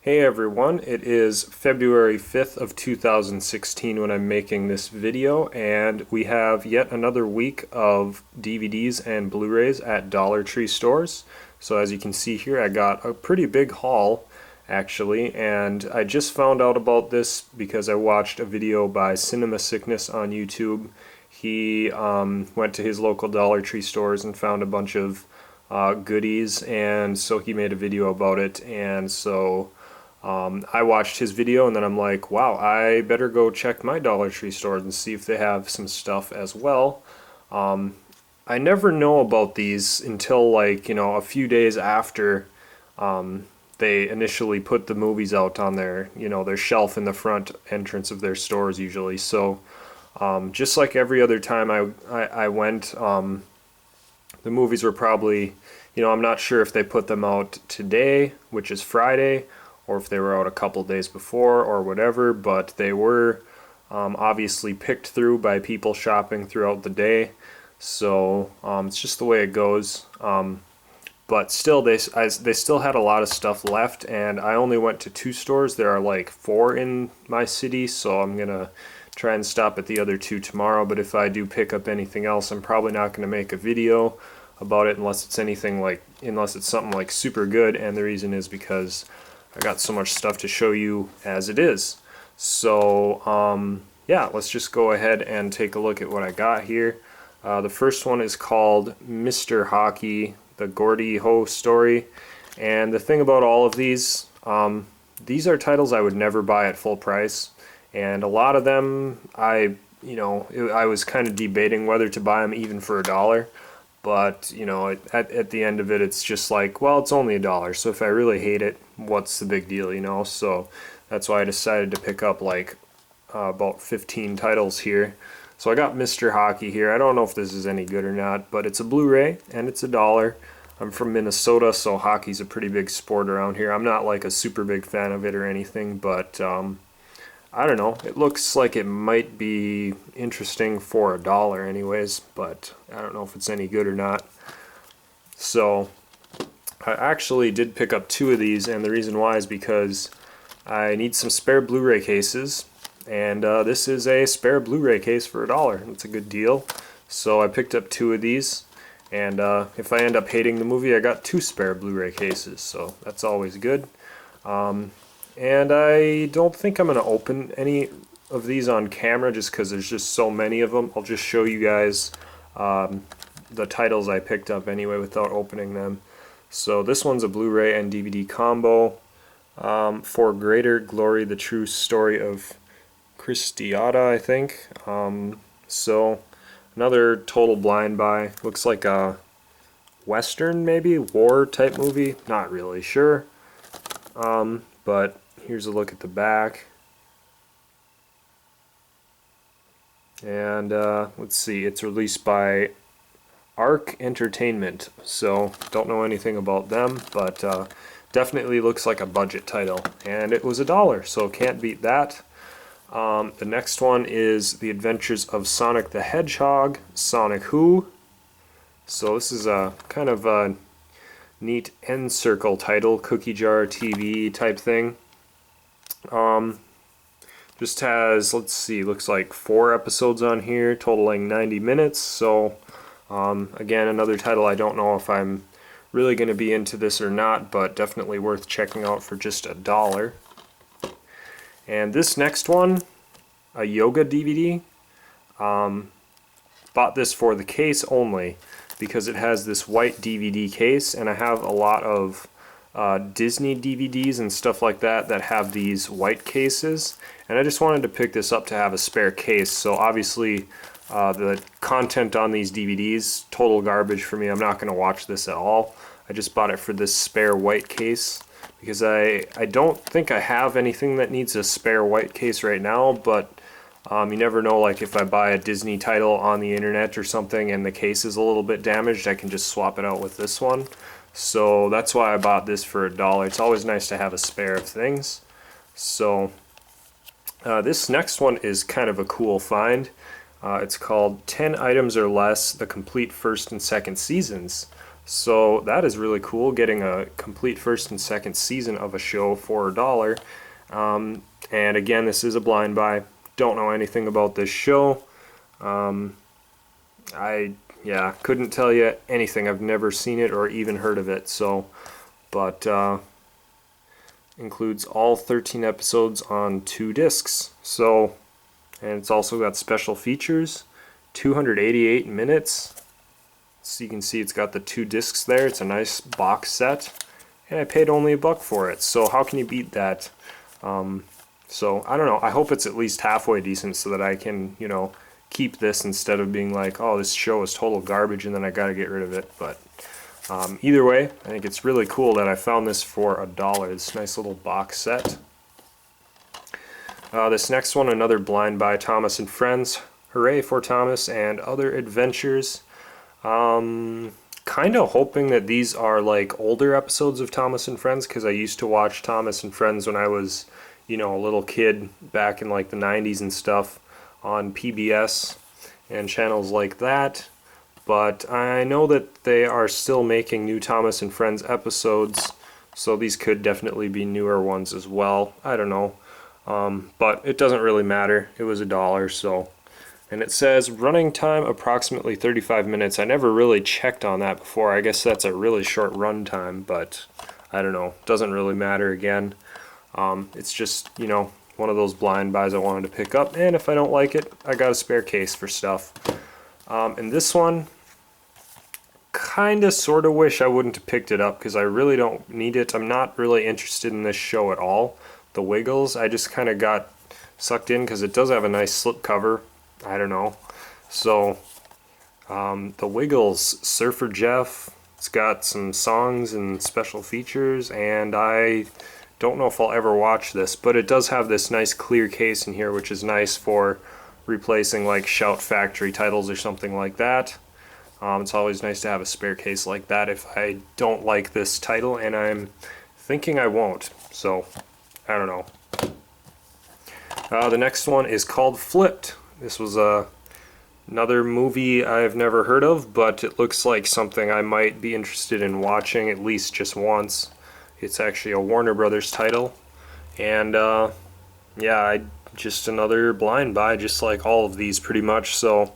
Hey everyone, it is February 5th of 2016 when I'm making this video, and we have yet another week of DVDs and Blu-rays at Dollar Tree stores. So as you can see here, I got a pretty big haul actually, and I just found out about this because I watched a video by Cinema Sickness on YouTube. He went to his local Dollar Tree stores and found a bunch of goodies, and so he made a video about it, and so I watched his video and then I'm like, wow, I better go check my Dollar Tree stores and see if they have some stuff as well. I never know about these until a few days after they initially put the movies out on their shelf in the front entrance of their stores usually. So just like every other time I went, the movies were probably, I'm not sure if they put them out today, which is Friday, or if they were out a couple days before or whatever, but they were obviously picked through by people shopping throughout the day. So it's just the way it goes. But still, they still had a lot of stuff left, and I only went to 2 stores. There are like 4 in my city, so I'm gonna try and stop at the other 2 tomorrow. But if I do pick up anything else, I'm probably not gonna make a video about it unless it's something like super good, and the reason is because I got so much stuff to show you as it is. So yeah, let's just go ahead and take a look at what I got here. The first one is called Mr. Hockey, the Gordy Ho story. And the thing about all of these are titles I would never buy at full price. And a lot of them, I was kind of debating whether to buy them even for $1. But at the end of it, it's just like, well, it's only $1, so if I really hate it, what's the big deal, so that's why I decided to pick up about 15 titles here. So I got Mr. Hockey here. I don't know if this is any good or not, but it's a Blu-ray and it's $1. I'm from Minnesota, so hockey's a pretty big sport around here. I'm not like a super big fan of it or anything, but I don't know, it looks like it might be interesting for $1 anyways, but I don't know if it's any good or not. So I actually did pick up 2 of these, and the reason why is because I need some spare Blu-ray cases, and this is a spare Blu-ray case for $1. It's a good deal. So I picked up 2 of these, and if I end up hating the movie, I got 2 spare Blu-ray cases, so that's always good. And I don't think I'm going to open any of these on camera just because there's just so many of them. I'll just show you guys the titles I picked up anyway without opening them. So this one's a Blu-ray and DVD combo. For Greater Glory, the True Story of Christiada, I think. So another total blind buy. Looks like a Western, maybe? War type movie? Not really sure. But here's a look at the back. And let's see, it's released by Artic Entertainment, so don't know anything about them, but definitely looks like a budget title. And it was $1, so can't beat that. The next one is The Adventures of Sonic the Hedgehog, Sonic Who. So this is a kind of a neat end circle title, cookie jar TV type thing. Just has, let's see, looks like 4 episodes on here, totaling 90 minutes. So again, another title I don't know if I'm really going to be into this or not, but definitely worth checking out for just $1. And this next one, a yoga DVD. Bought this for the case only because it has this white DVD case, and I have a lot of Disney DVDs and stuff like that that have these white cases, and I just wanted to pick this up to have a spare case. So obviously the content on these DVDs, total garbage for me. I'm not going to watch this at all. I just bought it for this spare white case because I don't think I have anything that needs a spare white case right now, but you never know, like if I buy a Disney title on the internet or something and the case is a little bit damaged, I can just swap it out with this one. So that's why I bought this for $1. It's always nice to have a spare of things. So this next one is kind of a cool find. It's called 10 Items or Less, the complete first and second seasons. So that is really cool, getting a complete first and second season of a show for $1. And again, this is a blind buy. Don't know anything about this show. I couldn't tell you anything. I've never seen it or even heard of it. So, but includes all 13 episodes on 2 discs. So, and it's also got special features. 288 minutes. So you can see it's got the 2 discs there. It's a nice box set, and I paid only $1 for it. So how can you beat that? So I don't know. I hope it's at least halfway decent so that I can, you know, keep this instead of being like, oh, this show is total garbage and then I gotta get rid of it. But either way, I think it's really cool that I found this for $1. This nice little box set. This next one, another blind buy, Thomas and Friends. Hooray for Thomas and Other Adventures. Kind of hoping that these are like older episodes of Thomas and Friends, because I used to watch Thomas and Friends when I was, you know, a little kid back in like the 90s and stuff on PBS and channels like that. But I know that they are still making new Thomas and Friends episodes, so these could definitely be newer ones as well. I don't know. But it doesn't really matter. It was $1, so. And it says running time approximately 35 minutes. I never really checked on that before. I guess that's a really short run time, but I don't know. Doesn't really matter again. It's just, you know, one of those blind buys I wanted to pick up, and if I don't like it, I got a spare case for stuff. And this one, kinda sorta wish I wouldn't have picked it up because I really don't need it. I'm not really interested in this show at all. The Wiggles, I just kinda got sucked in because it does have a nice slip cover. I don't know. So, The Wiggles, Surfer Jeff, it's got some songs and special features, and I don't know if I'll ever watch this, but it does have this nice clear case in here, which is nice for replacing like Shout Factory titles or something like that. It's always nice to have a spare case like that if I don't like this title, and I'm thinking I won't, so I don't know. The next one is called Flipped. This was another movie I've never heard of, but it looks like something I might be interested in watching at least just once. It's actually a Warner Brothers title, and yeah, just another blind buy, just like all of these pretty much. So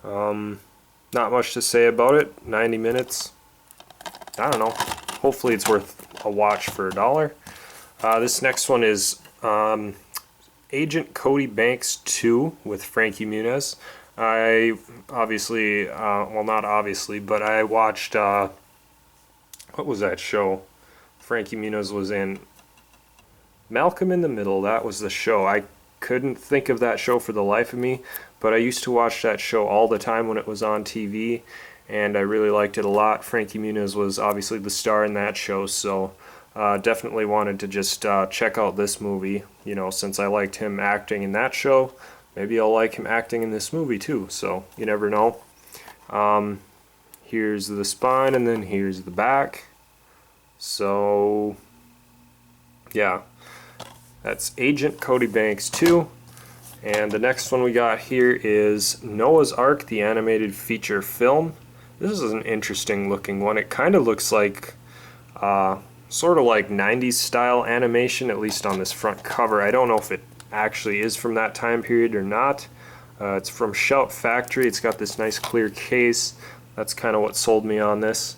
not much to say about it. 90 minutes. I don't know. Hopefully it's worth a watch for $1. This next one is Agent Cody Banks 2 with Frankie Muniz. I obviously, well, not obviously, but I watched, what was that show Frankie Muniz was in? Malcolm in the Middle. That was the show. I couldn't think of that show for the life of me, but I used to watch that show all the time when it was on TV, and I really liked it a lot. Frankie Muniz was obviously the star in that show, so definitely wanted to just check out this movie, you know, since I liked him acting in that show. Maybe I'll like him acting in this movie too, so you never know. Here's the spine, and then here's the back. So, yeah, that's Agent Cody Banks 2. And the next one we got here is Noah's Ark, the animated feature film. This is an interesting looking one. It kind of looks like sort of like 90s style animation, at least on this front cover. I don't know if it actually is from that time period or not. It's from Shout Factory. It's got this nice clear case. That's kind of what sold me on this.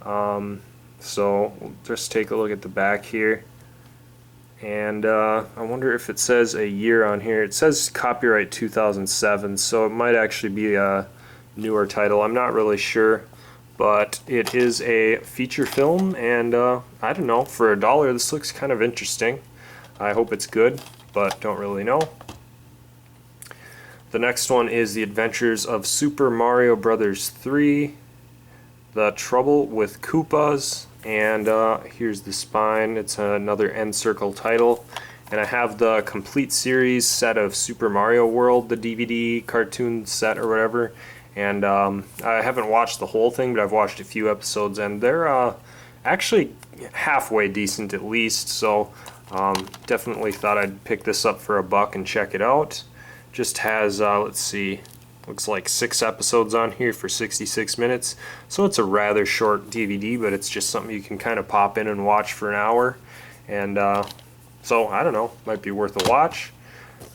So we'll just take a look at the back here. And I wonder if it says a year on here. It says copyright 2007, so it might actually be a newer title. I'm not really sure. But it is a feature film, and I don't know, for $1 this looks kind of interesting. I hope it's good, but don't really know. The next one is The Adventures of Super Mario Bros. 3, The Trouble with Koopas, and here's the spine. It's another end circle title. And I have the complete series set of Super Mario World, the DVD cartoon set or whatever. And I haven't watched the whole thing, but I've watched a few episodes, and they're actually halfway decent at least. So definitely thought I'd pick this up for $1 and check it out. Just has, let's see, Looks like 6 episodes on here for 66 minutes. So it's a rather short DVD, but it's just something you can kind of pop in and watch for an hour. And so, I don't know, might be worth a watch.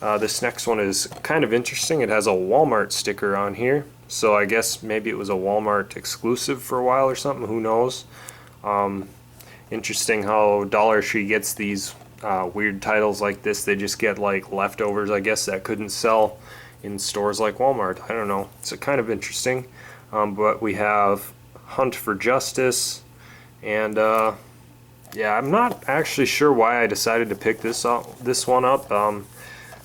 This next one is kind of interesting. It has a Walmart sticker on here. So I guess maybe it was a Walmart exclusive for a while or something, who knows. Interesting how Dollar Tree gets these weird titles like this. They just get like leftovers, I guess, that couldn't sell in stores like Walmart. I don't know. It's kind of interesting. But we have Hunt for Justice, and yeah, I'm not actually sure why I decided to pick this one up.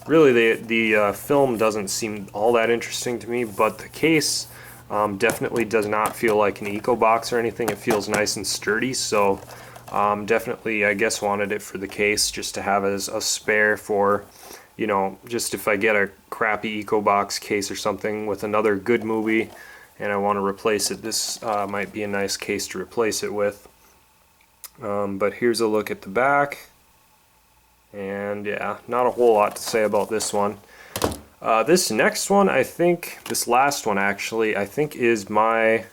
Really, the film doesn't seem all that interesting to me, but the case definitely does not feel like an eco box or anything. It feels nice and sturdy, so definitely, I guess, wanted it for the case, just to have as a spare for, you know, just if I get a crappy eco box case or something with another good movie and I want to replace it, this might be a nice case to replace it with. But here's a look at the back, and yeah, not a whole lot to say about this one. This next one, I think, this last one actually, I think is my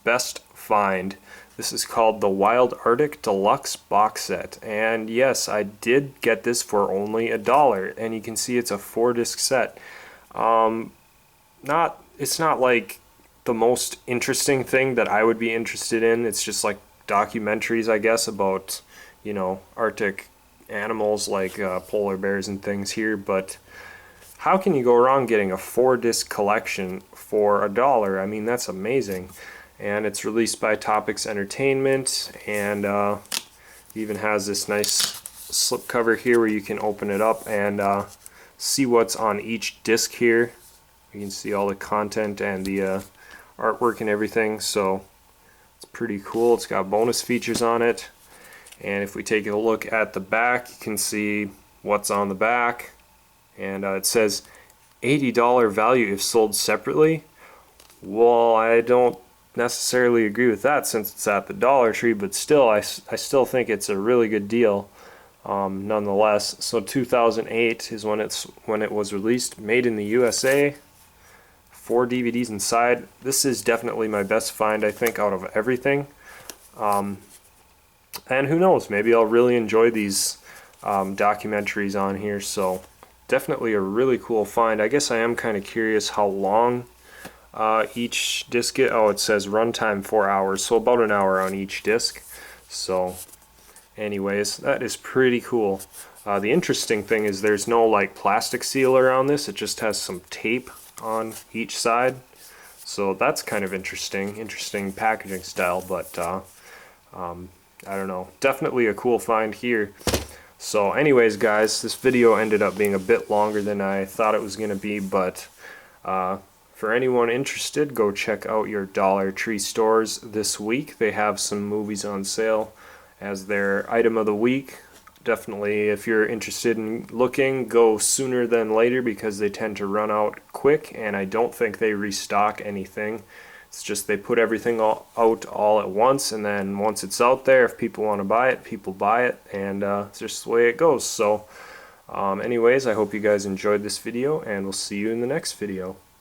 best find. This is called the Wild Artic Deluxe box set, and yes, I did get this for only $1, and you can see it's a 4-disc set. It's not like the most interesting thing that I would be interested in. It's just like documentaries, I guess, about, you know, Arctic animals like polar bears and things here, but how can you go wrong getting a 4-disc collection for $1? I mean, that's amazing. And it's released by Topics Entertainment, and even has this nice slipcover here where you can open it up and see what's on each disc here. You can see all the content and the artwork and everything, so it's pretty cool. It's got bonus features on it, and if we take a look at the back, you can see what's on the back, and it says $80 value if sold separately. Well, I don't necessarily agree with that since it's at the Dollar Tree, but still, I still think it's a really good deal nonetheless. So 2008 is when it was released, made in the USA, 4 DVDs inside. This is definitely my best find, I think, out of everything. And who knows, maybe I'll really enjoy these documentaries on here, so definitely a really cool find. I guess I am kind of curious how long each disc is. Oh, it says runtime 4 hours, so about an hour on each disc. So anyways, that is pretty cool. The interesting thing is there's no like plastic seal around this. It just has some tape on each side, so that's kind of interesting packaging style, but I don't know, definitely a cool find here. So anyways, guys, this video ended up being a bit longer than I thought it was gonna be, but for anyone interested, go check out your Dollar Tree stores this week. They have some movies on sale as their item of the week. Definitely, if you're interested in looking, go sooner than later because they tend to run out quick, and I don't think they restock anything. It's just they put everything out all at once, and then once it's out there, if people want to buy it, people buy it, and it's just the way it goes. So anyways, I hope you guys enjoyed this video, and we'll see you in the next video.